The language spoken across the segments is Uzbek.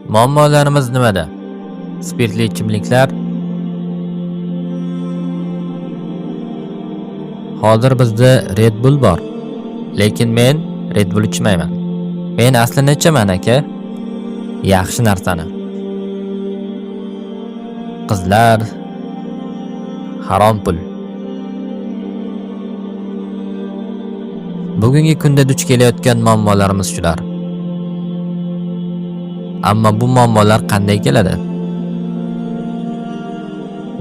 Muammolarimiz nimada? Spirtli ichimliklar. Hozir bizda Red Bull bor. Lekin men Red Bull ichmayman. Men aslida ichaman aka. Yaxshi narsani. Qizlar, harom pul. Bugungi kunda duch kelayotgan muammolarimiz shular. Ammo bu muammolar qanday keladi?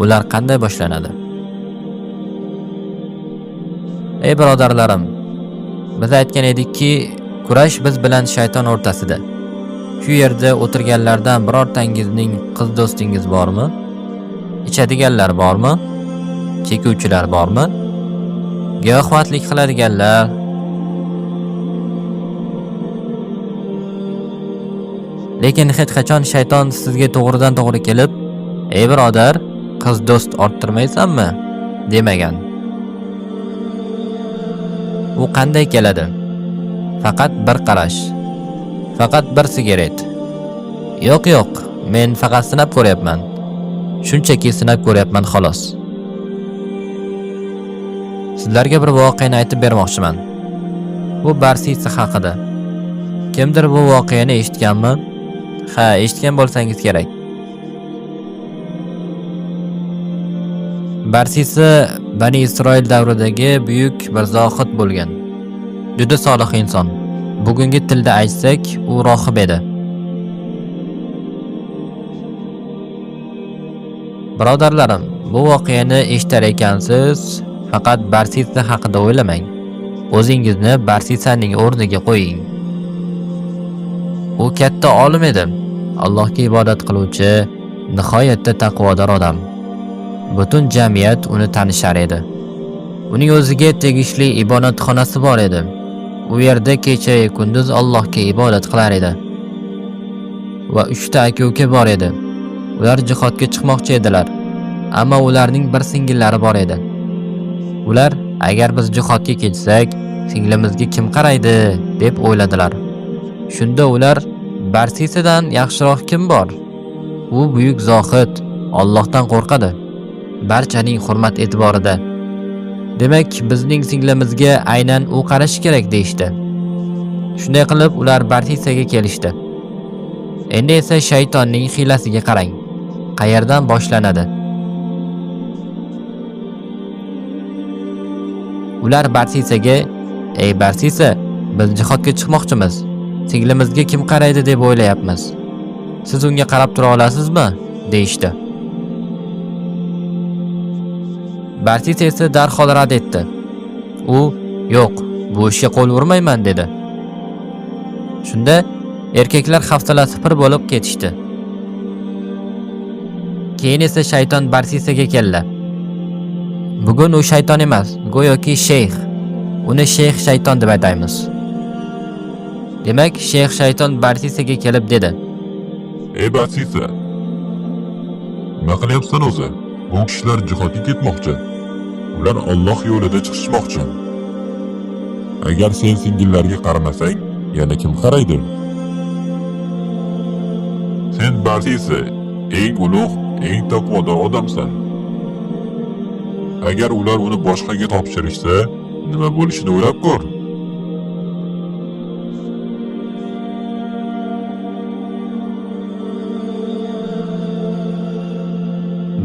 Ular qanday boshlanadi? Ey birodarlarim, biz aytgan edikki, kurash biz bilan shayton o'rtasida. Shu yerda o'tirganlardan birortangizning qiz do'stingiz bormi? Ichadiganlar bormi? Chekuvchilar bormi? Giyohvandlik qiladiganlar. Lekin hech qachon shayton sizga to'g'ridan to'g'ri kelib, "Ey birodar, qiz do'st orttirmaysanmi?" demagan. U qanday keladi? Faqat bir qarash. Faqat bir sigaret. Yo'q, men faqat sinab ko'ryapman. Shunchaki sinab ko'ryapman xolos. Sizlarga bir voqeani aytib bermoqchiman. Bu Barsisa haqida. Kimdir bu voqeani eshitganmi? Ha, eshitgan bo'lsangiz kerak. Barsisa Bani Isroil davridagi buyuk bir zohid bo'lgan. Juda solih inson. Bugungi tilda aytsak, u rohib edi. Birodarlarim, bu voqeani eshitar ekansiz, faqat Barsisa haqida o'ylamang. O'zingizni Barsisaning o'rniga qo'ying. U katta olim edi. Allohga ibodat qiluvchi, nihoyatda taqvodor odam. Butun jamiyat uni tanishar edi. Uning o'ziga tegishli ibodatxonasi bor edi. U yerda kecha-yu kunduz Allohga ibodat qilar edi. Va 3 ta aka-uka bor edi. Ular jihodga chiqmoqchi edilar. Ammo ularning bir singillari bor edi. Ular agar biz jihodga ketsak, singlimizga kim qaraydi deb o'yladilar. Shunda ular Barsisadan yaxshiroq kim bor? U buyuk zohid, Allohdan qo'rqadi. Barchaning hurmat e'tiborida. Demak, bizning singlimizga aynan u qarash kerak deyshti. Shunday qilib ular Barsisaga kelishdi. Endi esa shaytonning hiylasiga qarang. Qayerdan boshlanadi? Ular Barsisaga, "Ey Barsisa, biz jihodga chiqmoqchimiz. Singlimizga kim qaraydi deb o'ylayapmiz. Siz unga qarab tura olasizmi?" deyshti. Barsisa esa darhol rad etdi. U, "Yo'q, bu ishga qo'l urmayman" dedi. Shunda erkaklar hafsalasi pir bo'lib ketishdi. Keyin esa shayton Barsisaga keldi. Bugun u shayton emas, go'yoki shayx. Uni shayx shayton deb ataymiz. Demak, shayx shayton Barsisaga kelib dedi: "Ey Barsisa, nima qilyapsan o'zi? Bu kishilar jihodga ketmoqchi. Ular Alloh yo'lida chiqishmoqchi. Agar sen singillarga qaramasang, yana kim qaraydi? Sen Barsisa, eng ulug', eng taqvodor odamsan. Agar ular uni boshqaga topshirishsa, nima bo'lishini o'ylab ko'r."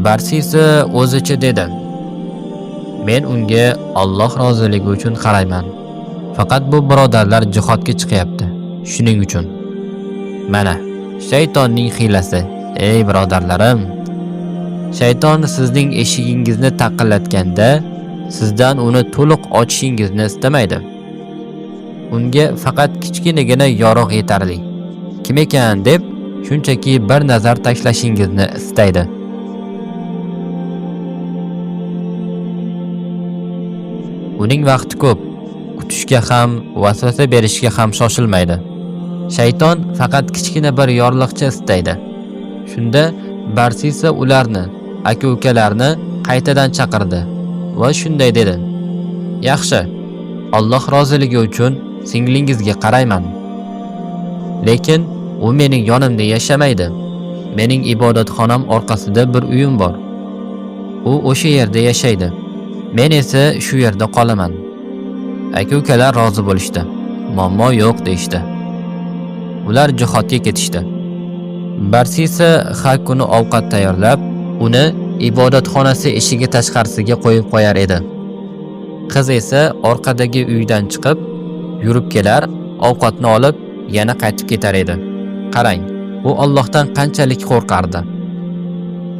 Barsisa o'zicha dedi: "Men unga Alloh roziligi uchun qarayman. Faqat bu birodarlar jihodga chiqyapti. Shuning uchun." Mana, shaytonning hiylasi. Ey birodarlarim, shayton sizning eshigingizni taqillatganda, sizdan uni to'liq ochishingizni istamaydi. Unga faqat kichkinagina yorug' yetarli. Kim ekan deb shunchaki bir nazar tashlashingizni istaydi. Uning vaqti ko'p. Kutishga ham, vasvasa berishga ham shoshilmaydi. Shayton faqat kichkina bir yorliqcha istaydi. Shunda Barsisa ularni, aka-ukalarni qaytadan chaqirdi va shunday dedi: "Yaxshi, Alloh roziligi uchun singlingizga qarayman. Lekin U mening yonimda yashamaydi. Mening ibodatxonam orqasida bir uyim bor. U o'sha yerda yashaydi. Men esa shu yerda qolaman. Aka-ukalar rozi bo'lishdi. Muammo yo'q deyishdi. Ular jihodga ketishdi. Barsisa har kuni ovqat tayyorlab, uni ibodatxonasi eshigi tashqarisiga qo'yib qo'yar edi. Qiz esa orqadagi uydan chiqib, yurib kelar, ovqatni olib, yana qaytib ketar edi. Qarang, u Allohdan qanchalik qo'rqardi.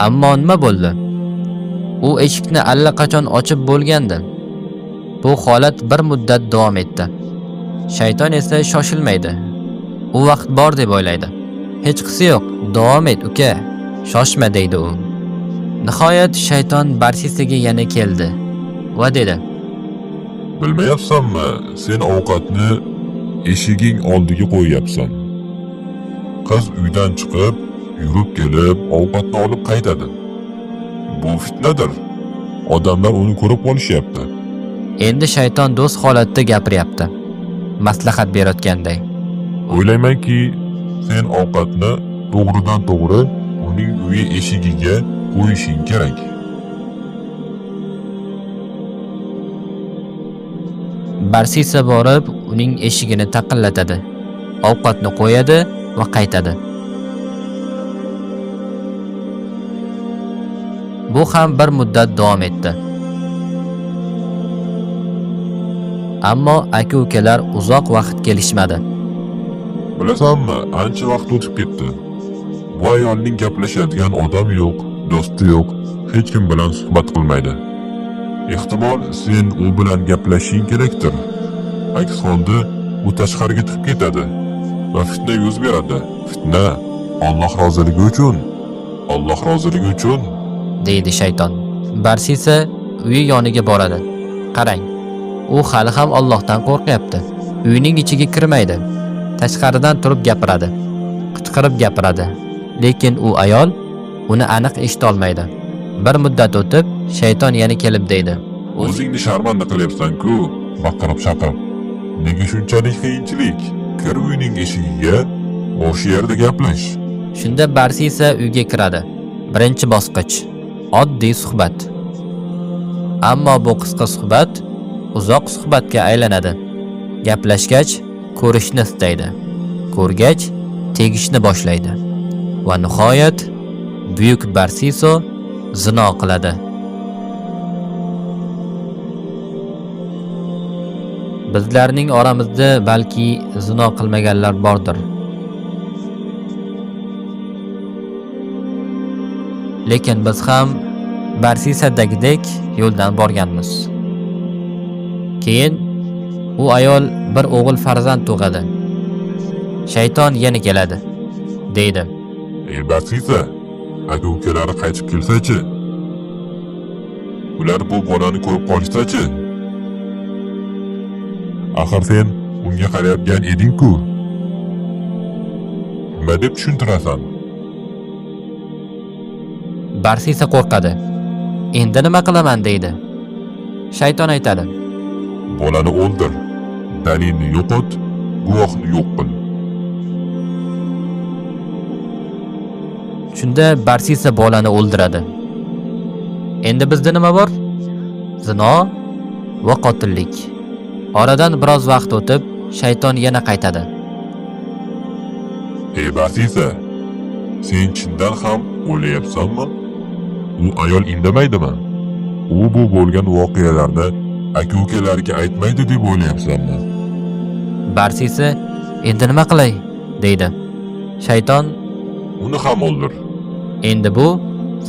Ammo nima bo'ldi? U eshikni allaqachon ochib bo'lgandi. Bu holat bir muddat davom etdi. Shayton esa shoshilmaydi. U vaqt bor deb o'ylaydi. Hech qisi yo'q, davom et uka, shoshma deydi u. Nihoyat shayton Barsisaga yana keldi va dedi: Bilmayapsanmi, sen ovqatni eshiging oldiga qo'yyapsan. Qiz uydan chiqib, yurib kelib, ovqatni olib qaytadi. Bu fitnadir. Odamlar uni ko'rib qolishyapti. Endi shayton do'st holatda gapiryapti. Maslahat berayotganday. O'ylaymanki, sen ovqatni to'g'ridan to'g'ri uning uyi eshigiga qo'yishing kerak. Barsisa borib, uning eshigini taqillatadi. Ovqatni qo'yadi va qaytadi. Bu ham bir muddat davom etdi. Ammo aka-ukalar uzoq vaqt kelishmadi. Bilasanmi, ancha vaqt o'tib ketdi. Bu ayolning gaplashadigan odam yo'q, do'sti yo'q, hech kim bilan suhbat qilmaydi. Ehtimol sen u bilan gaplashishing kerakdir. Aks holda u tashqariga chiqib ketadi va fitna yuz beradi. Fitna Alloh roziligi uchun. Alloh roziligi uchun, deydi shayton. Barsisa uyi yoniga boradi. Qarang, u hali ham Allohdan qo'rqyapti. Uyning ichiga kirmaydi. Tashqaridan turib gapiradi. Qichqirib gapiradi. Lekin u ayol uni aniq eshita olmaydi. Bir muddat o'tib, shayton yana kelib deydi: o'zingni sharmanda qilyapsan-ku, baqirib chaqirib. Nega shunchalik qiyinchilik? Kir uyning eshigiga, o'sha yerda gaplash. Shunda Barsisa uyga kiradi. Birinchi bosqich: oddiy suhbat. Ammo bu qisqa suhbat uzoq suhbatga aylanadi. Gaplashgach, ko'rishni istaydi. Ko'rgach, tegishni boshlaydi. Va nihoyat buyuk Barsiso zino qiladi. Bizlarning oramizda balki zino qilmaganlar bordir. Lekin biz ham Barsisadagidek yo'ldan borganmiz. Keyin u ayol bir o'g'il farzand tug'adi. Shayton yana keladi, deydi: Ey Barsisa, aka-ukalari qaytib kelsa-chi? Ular bu bolani ko'rib qolsa-chi? Axir sen unga qarayotgan eding-ku. Nima deb tushuntirasan? Barsisa qo'rqadi. Endi nima qilaman deydi. Shayton aytadi: Bolani o'ldir, dalilni yo'qot, guvohni yo'q qil. Shunda Barsisa bolani o'ldiradi. Endi bizda nima bor? Zino va qotillik. Oradan biroz vaqt o'tib, shayton yana qaytadi. Ey Barsisa, sen chindan ham o'ylayapsanmi? U ayol indamaydimi? U bu bo'lgan voqealarni aka-ukalariga aytmaydi deb o'ylayapsanmi? Barsisa endi nima qilay deydi. Shayton: Uni ham o'ldir. Endi bu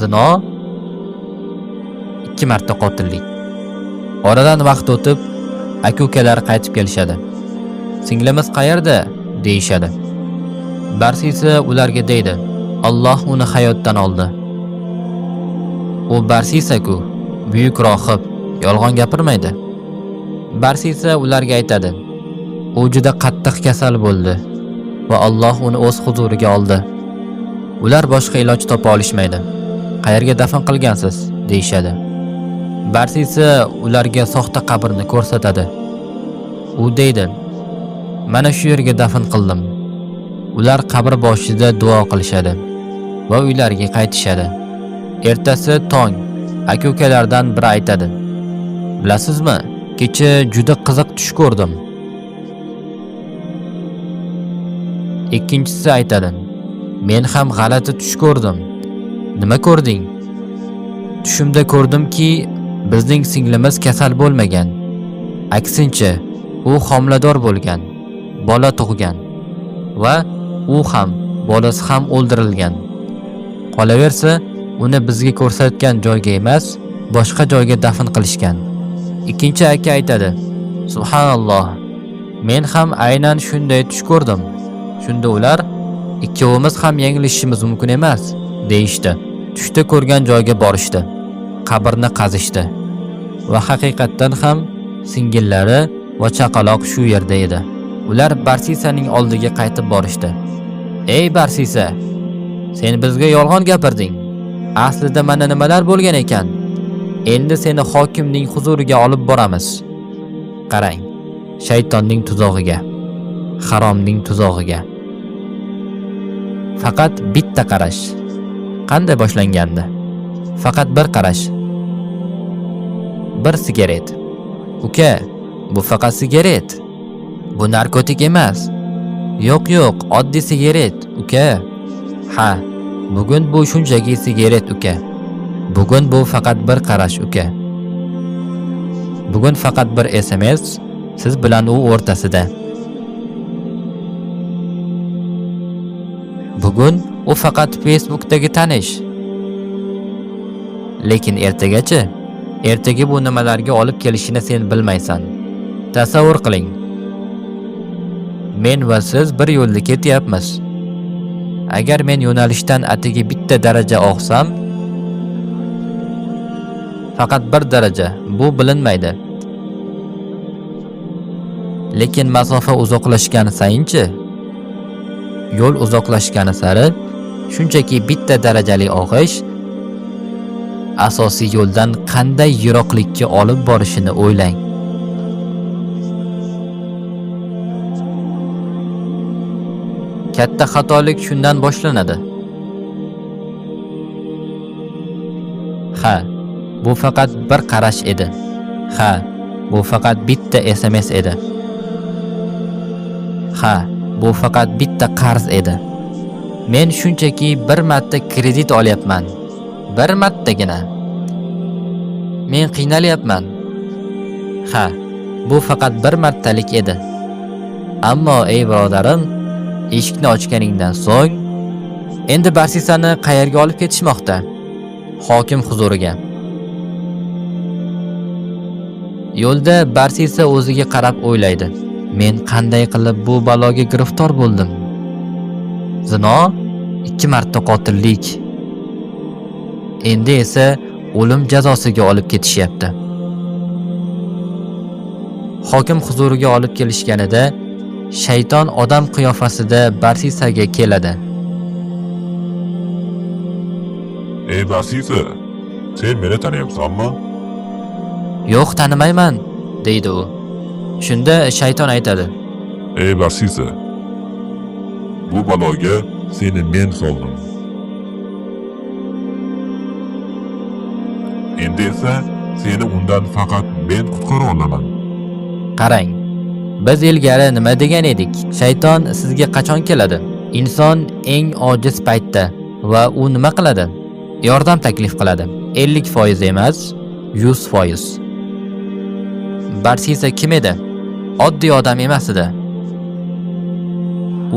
zino, 2 marta qotillik. Oradan vaqt o'tib, aka-ukalar qaytib kelishadi. Singlimiz qayerda deyishadi. Barsisa ularga deydi: Alloh uni hayotdan oldi. U Barsisa-ku, buyuk rohib, yolg'on gapirmaydi. Barsisa ularga aytadi: U juda qattiq kasal bo'ldi va Alloh uni o'z huzuriga oldi. Ular boshqa iloj topa olishmaydi. Qayerga dafn qilgansiz deyishadi. Barsisa ularga soxta qabrni ko'rsatadi. U deydi: Mana shu yerga dafn qildim. Ular qabr boshida duo qilishadi va uylariga qaytishadi. Ertasi tong aka-ukalardan biri aytadi: "Bilasizmi, kecha juda qiziq tush ko'rdim." Ikkinchisi aytadi: "Men ham g'alati tush ko'rdim." "Nima ko'rding?" "Tushimda ko'rdimki, bizning singlimiz kasal bo'lmagan. Aksincha, u homilador bo'lgan, bola tug'gan va u ham, bolasi ham o'ldirilgan. Qolaversa, uni bizga ko'rsatgan joyga emas, boshqa joyga dafn qilishgan." Ikkinchi aka aytadi: "Subhanalloh, men ham aynan shunday tush ko'rdim." Shunda ular: "Ikkovimiz ham yanglishishimiz mumkin emas", deyishdi. Tushda ko'rgan joyga borishdi. Qabrni qazishdi va haqiqatdan ham singillari va chaqaloq shu yerda edi. Ular Barsisaning oldiga qaytib borishdi. "Ey Barsisa, sen bizga yolg'on gapirding. Aslida mana nimalar bo'lgan ekan. Endi seni hokimning huzuriga olib boramiz." Qarang, shaytonning tuzog'iga, haromning tuzog'iga. Faqat bitta qarash. Qanday boshlangandi? Faqat bir qarash. Bir sigaret. "Uka, bu faqat sigaret. Bu narkotik emas." "Yo'q, oddiy sigaret, uka." "Ha, bugun bu shunchaki sigaret, uka. Bugun bu faqat bir qarash, uka. Bugun faqat bir SMS siz bilan u o'rtasida. Bugun u faqat Facebookdagi tanish. Lekin ertagachi? Ertaga bu nimalarga olib kelishini sen bilmaysan. Tasavvur qiling. Men va siz bir yo'lda ketyapmiz. Agar men yo'nalishdan atigi bitta daraja og'sam, faqat bir daraja, bu bilinmaydi. Lekin masofa uzoqlashgani sayinchi, yo'l uzoqlashgani sari shunchaki bitta darajali og'ish asosiy yo'ldan qanday yiroqlikka olib borishini o'ylang. Katta xatolik shundan boshlanadi. Ha, bu faqat bir qarash edi. Ha, bu faqat bitta SMS edi. Ha, bu faqat bitta qarz edi. Men shunchaki bir marta kredit olyapman. Bir martagina. Men qiynalyapman. Ha, bu faqat bir martalik edi. Ammo ey birodarim, eshikni ochganingdan so'ng endi Barsisani qayerga olib ketishmoqda? Hokim huzuriga. Yo'lda Barsisa o'ziga qarab o'ylaydi. Men qanday qilib bu baloga giriftor bo'ldim? Zino, 2 marta qotillik. Endi esa o'lim jazosiga olib ketishyapti. Hokim huzuriga olib kelishganida shayton odam qiyofasida Barsisaga keladi. "Ey Barsisa, sen meni taniyapsanmi?" "Yo'q, tanimayman", deydi u. Shunda shayton aytadi: "Ey Barsisa, bu baloga seni men soldim. Endi esa seni undan faqat men qutqara olaman." Qarang, biz ilgari nima degan edik? Shayton sizga qachon keladi? Inson eng ojiz paytda va u nima qiladi? Yordam taklif qiladi. 50% emas, 100%. Barsisa kim edi? Oddiy odam emas edi.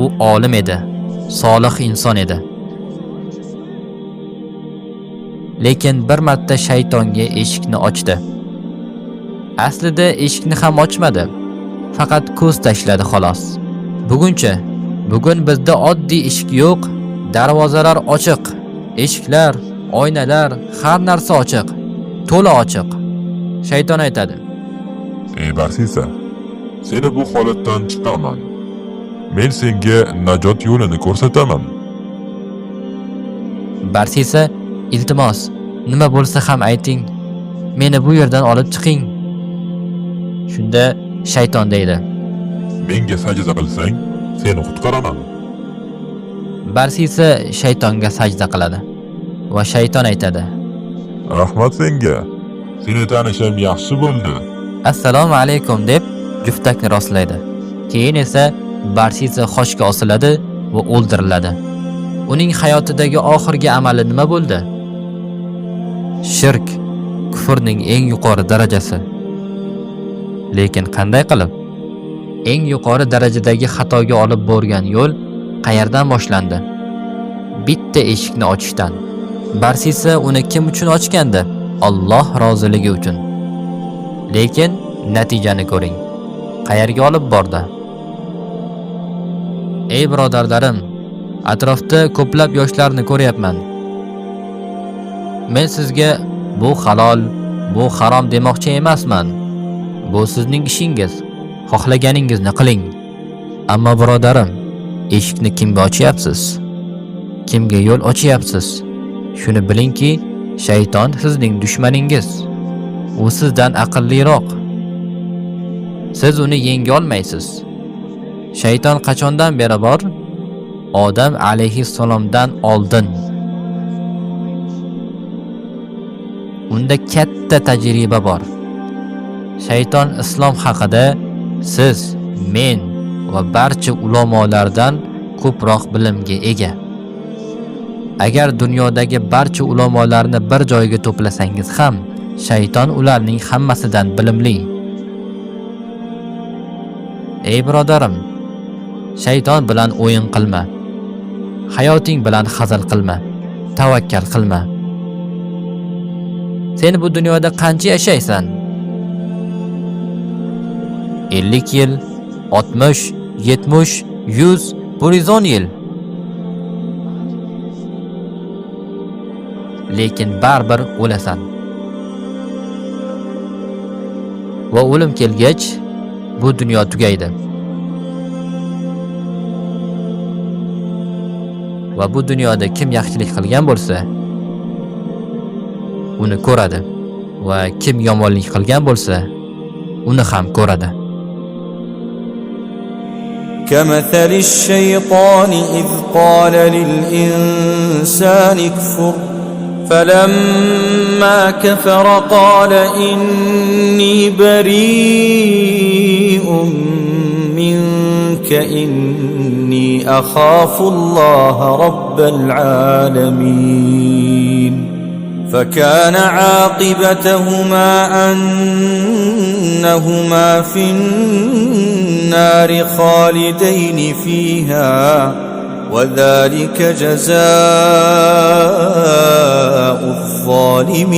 U olim edi, solih inson edi. Lekin bir marta shaytonga eshikni ochdi. Aslida eshikni ham ochmadi. Faqat ko'z tashladi xolos. Buguncha, bugun bizda oddiy eshik yo'q, darvozalar ochiq, eshiklar, oynalar, har narsa ochiq, to'la ochiq. Shayton aytadi: "Ey Barsisa, seni bu holatdan chiqaraman. Men senga najot yo'lini ko'rsataman." Barsisa: "Iltimos, nima bo'lsa ham ayting. Meni bu yerdan olib chiqing." Shunda shayton deydi: "Menga sajda qilsang, seni qutqaraman." Barsisi shaytonga sajda qiladi va shayton aytadi: Rahmat senga. Seni tanishim yaxshi bo'ldi. "Assalomu alaykum" deb juftakni rostlaydi. Keyin esa Barsisi xoshga osiladi va o'ldiriladi. Uning hayotidagi oxirgi amali nima bo'ldi? Shirk, kufrning eng yuqori darajasi. Lekin qanday qilib? Eng yuqori darajadagi xatoga olib borgan yo'l qayerdan boshlandi? Bitta eshikni ochishdan. Barsisi uni kim uchun ochgandi? Alloh roziligi uchun. Lekin natijani ko'ring. Qayerga olib bordi? Ey birodarlarim, atrofda ko'plab yoshlarni ko'ryapman. Men sizga bu halol, bu harom demoqchi emasman. Bu sizning ishingiz. Xohlaganingizni qiling. Ammo birodarim, eshikni kimga ochyapsiz? Kimga yo'l ochyapsiz? Shuni bilingki, shayton sizning dushmaningiz. U sizdan aqlliroq. Siz uni yenga olmaysiz. Shayton qachondan beri bor? Odam alayhissalomdan oldin. Unda katta tajriba bor. Shayton islom haqida siz, men va barcha ulamolardan ko'proq bilimga ega. Agar dunyodagi barcha ulamolarni bir joyga to'plasangiz ham, shayton ularning hammasidan bilimli. Ey birodarim, shayton bilan o'yin qilma. Hayoting bilan hazil qilma. Tavakkal qilma. Sen bu dunyoda qancha yashaysan? 50 yil, 60, 70, 100, 110 yil. Lekin baribir o'lasan. Va o'lim kelgach, bu dunyo tugaydi. Va bu dunyoda kim yaxshilik qilgan bo'lsa, uni ko'radi. Va kim yomonlik qilgan bo'lsa, uni ham ko'radi. كمثل الشيطان إذ قال للإنسان اكفر فلما كفر قال إني بريء منك إني أخاف الله رب العالمين فكان عاقبتهما أنهما في النار خالدين فيها وذلك جزاء الظالمين